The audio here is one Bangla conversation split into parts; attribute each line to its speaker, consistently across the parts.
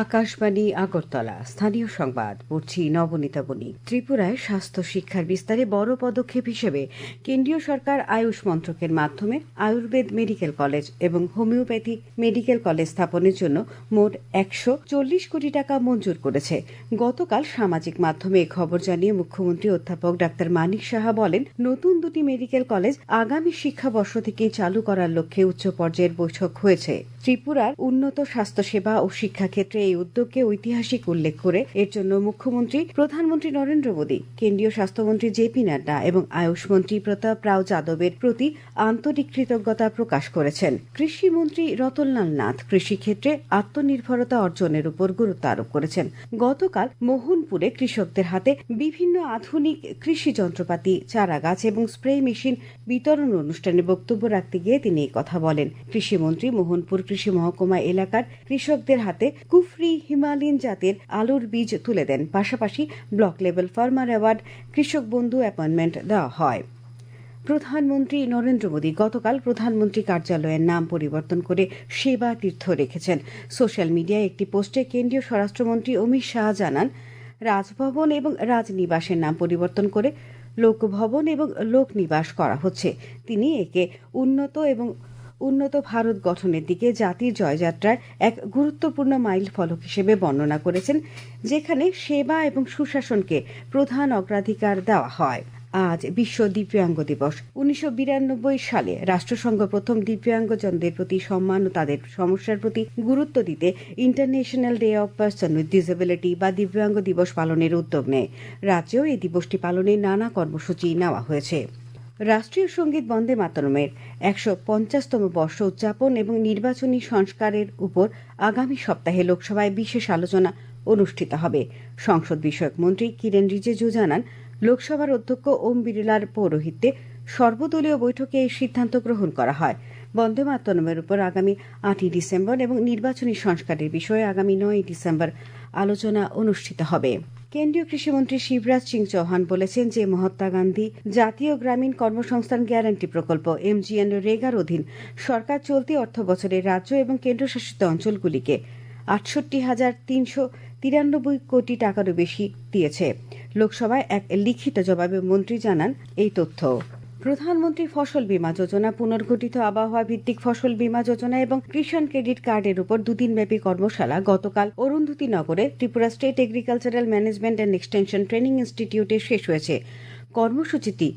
Speaker 1: আকাশবাণী আগরতলা স্থানীয় সংবাদ পড়ছি নবনীতা বণিক। ত্রিপুরায় স্বাস্থ্য শিক্ষার বিস্তারে বড় পদক্ষেপ হিসেবে কেন্দ্রীয় সরকার আয়ুষ মন্ত্রকের মাধ্যমে আয়ুর্বেদ মেডিকেল কলেজ এবং হোমিওপ্যাথি মেডিকেল কলেজ স্থাপনের জন্য মোট 140 কোটি টাকা মঞ্জুর করেছে। গতকাল সামাজিক মাধ্যমে এ খবর জানিয়ে মুখ্যমন্ত্রী অধ্যাপক ডাক্তার মানিক সাহা বলেন, নতুন দুটি মেডিকেল কলেজ আগামী শিক্ষাবর্ষ থেকেই চালু করার লক্ষ্যে উচ্চ পর্যায়ের বৈঠক হয়েছে। ত্রিপুরার উন্নত স্বাস্থ্যসেবা ও শিক্ষাক্ষেত্রে এই উদ্যোগকে ঐতিহাসিক উল্লেখ করে এর জন্য মুখ্যমন্ত্রী প্রধানমন্ত্রী নরেন্দ্র মোদী, কেন্দ্রীয় স্বাস্থ্যমন্ত্রী জেপি নাড্ডা এবং আয়ুষ মন্ত্রী প্রতাপ রাও যাদবের প্রতি আন্তরিক কৃতজ্ঞতা প্রকাশ করেছেন। কৃষিমন্ত্রী রতনলাল নাথ কৃষিক্ষেত্রে আত্মনির্ভরতা অর্জনের উপর গুরুত্ব আরোপ করেছেন। গতকাল মোহনপুরে কৃষকদের হাতে বিভিন্ন আধুনিক কৃষি যন্ত্রপাতি, চারাগাছ এবং স্প্রে মেশিন বিতরণ অনুষ্ঠানে বক্তব্য রাখতে গিয়ে তিনি এই কথা বলেন। কৃষিমন্ত্রী মোহনপুর কৃষি মহকুমা এলাকার কৃষকদের হাতে কুফরি হিমালয়ান জাতের আলুর বীজ তুলে দেন। পাশাপাশি ব্লক লেভেল ফার্মার অ্যাওয়ার্ড, কৃষক বন্ধু অ্যাপয়েন্টমেন্ট দেওয়া হয়। প্রধানমন্ত্রী নরেন্দ্র মোদী গতকাল প্রধানমন্ত্রী কার্যালয়ের নাম পরিবর্তন করে সেবা তীর্থ রেখেছেন। সোশ্যাল মিডিয়ায় একটি পোস্টে কেন্দ্রীয় স্বরাষ্ট্রমন্ত্রী অমিত শাহ জানান, রাজভবন এবং রাজনিবাসের নাম পরিবর্তন করে লোকভবন এবং লোকনিবাস করা হচ্ছে। তিনি একে উন্নত ভারত গঠনের দিকে জাতির জয়যাত্রার এক গুরুত্বপূর্ণ মাইল ফলক হিসেবে বর্ণনা করেছেন, যেখানে সেবা এবং সুশাসনকে প্রধান অগ্রাধিকার দেওয়া হয়। আজ বিশ্ব দিব্যাঙ্গ দিবস। 1992 সালে রাষ্ট্রসংঘ প্রথম দিব্যাঙ্গজনদের প্রতি সম্মান ও তাদের সমস্যার প্রতি গুরুত্ব দিতে international day of person with disability বা দিব্যাঙ্গ দিবস পালনের উদ্যোগ নেয়। রাজ্যেও এই দিবসটি পালনে নানা কর্মসূচি নেওয়া হয়েছে। রাষ্ট্রীয় সঙ্গীত বন্দে মাতরমের 150তম বর্ষ উদযাপন এবং নির্বাচনী সংস্কারের উপর আগামী সপ্তাহে লোকসভায় বিশেষ আলোচনা অনুষ্ঠিত হবে। সংসদ বিষয়ক মন্ত্রী কিরেন রিজিজু জানান, লোকসভার অধ্যক্ষ ওম বিড়লার পৌরোহিত্যে সর্বদলীয় বৈঠকে এই সিদ্ধান্ত গ্রহণ করা হয়। বন্দে মাতরমের উপর আগামী 8ই ডিসেম্বর এবং নির্বাচনী সংস্কারের বিষয়ে আগামী 9ই ডিসেম্বর আলোচনা অনুষ্ঠিত হবে। কেন্দ্রীয় কৃষিমন্ত্রী শিবরাজ সিং চৌহান বলেছেন যে মহাত্মা গান্ধী জাতীয় গ্রামীণ কর্মসংস্থান গ্যারান্টি প্রকল্প MGNREGAর অধীন সরকার চলতি অর্থ বছরে রাজ্য এবং কেন্দ্রশাসিত অঞ্চলগুলিকে 68,393 কোটি টাকারও বেশি দিয়েছে। লোকসভায় এক লিখিত জবাবে মন্ত্রী জানান এই তথ্য। প্রধানমন্ত্রী ফসল বীমা যোজনা, পুনর্গঠিত আবহাওয়া ভিত্তিক ফসল বীমা যোজনা এবং কিষাণ ক্রেডিট কার্ডের উপর দুদিনব্যাপী কর্মশালা গতকাল অরুন্ধতী নগরে Tripura state agricultural management and extension training ইনস্টিটিউটে শেষ হয়েছে। কর্মসূচিটি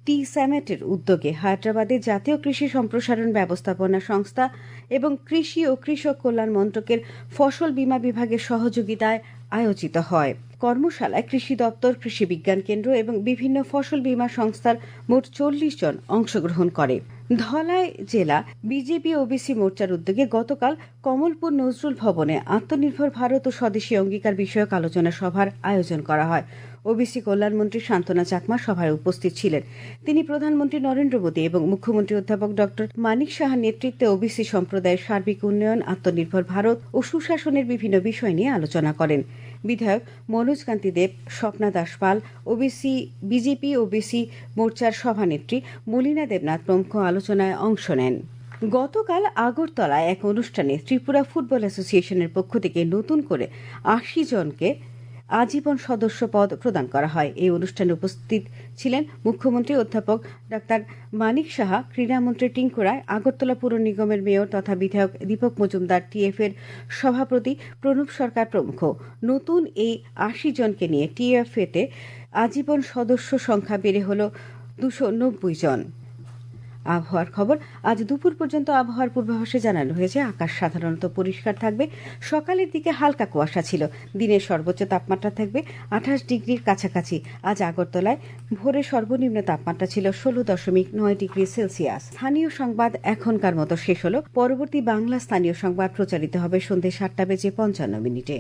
Speaker 1: TSAMET-এর উদ্যোগে হায়দ্রাবাদের জাতীয় কৃষি সম্প্রসারণ ব্যবস্থাপনা সংস্থা এবং কৃষি ও কৃষক কল্যাণ মন্ত্রকের ফসল বীমা বিভাগের সহযোগিতায় আয়োজিত হয়। কর্মশালায় কৃষি দপ্তর, কৃষি বিজ্ঞান কেন্দ্র এবং বিভিন্ন ফসল বীমা সংস্থার মোট 40 জন অংশগ্রহণ করে। ধলাই জেলা বিজেপি ওবিসি মোর্চার উদ্যোগে গতকাল কমলপুর নজরুল ভবনে আত্মনির্ভর ভারত ও স্বদেশী অঙ্গীকার বিষয়ক আলোচনা সভার আয়োজন করা হয়। ওবিসি কল্যাণমন্ত্রী শান্তনা চাকমা সভায় উপস্থিত ছিলেন। তিনি প্রধানমন্ত্রী নরেন্দ্র মোদী এবং মুখ্যমন্ত্রী অধ্যাপক ডক্টর মানিক সাহার নেতৃত্বে ওবিসি সম্প্রদায়ের সার্বিক উন্নয়ন, আত্মনির্ভর ভারত ও সুশাসনের বিভিন্ন বিষয় নিয়ে আলোচনা করেন। বিধায়ক মনোজ কান্তি দেব, স্বপ্না দাস পাল, বিজেপি ওবিসি মোর্চার সভানেত্রী মলিনা দেবনাথ প্রমুখ আলোচনায় অংশ নেন। গতকাল আগরতলায় এক অনুষ্ঠানে ত্রিপুরা ফুটবল অ্যাসোসিয়েশনের পক্ষ থেকে নতুন করে 80 জনকে আজীবন সদস্য পদ প্রদান করা হয়। এই অনুষ্ঠানে উপস্থিত ছিলেন মুখ্যমন্ত্রী অধ্যাপক ডাক্তার মানিক সাহা, ক্রীড়ামন্ত্রী টিঙ্কু রায়, আগরতলা পুর নিগমের মেয়র তথা বিধায়ক দীপক মজুমদার, TF-এর সভাপতি প্রণব সরকার প্রমুখ। নতুন এই 80 জনকে নিয়ে TF-এতে আজীবন সদস্য সংখ্যা বেড়ে হল 290 জন। আবহাওয়ার খবর। আজ দুপুর পর্যন্ত আবহাওয়ার পূর্বাভাসে জানানো হয়েছে, আকাশ সাধারণত পরিষ্কার থাকবে। সকালের দিকে হালকা কুয়াশা ছিল। দিনের সর্বোচ্চ তাপমাত্রা থাকবে 28 ডিগ্রির কাছাকাছি। আজ আগরতলায় ভোরে সর্বনিম্ন তাপমাত্রা ছিল 16.9 ডিগ্রি সেলসিয়াস। স্থানীয় সংবাদ এখনকার মতো শেষ হলো। পরবর্তী বাংলা স্থানীয় সংবাদ প্রচারিত হবে সন্ধ্যে 7:55 মিনিটে।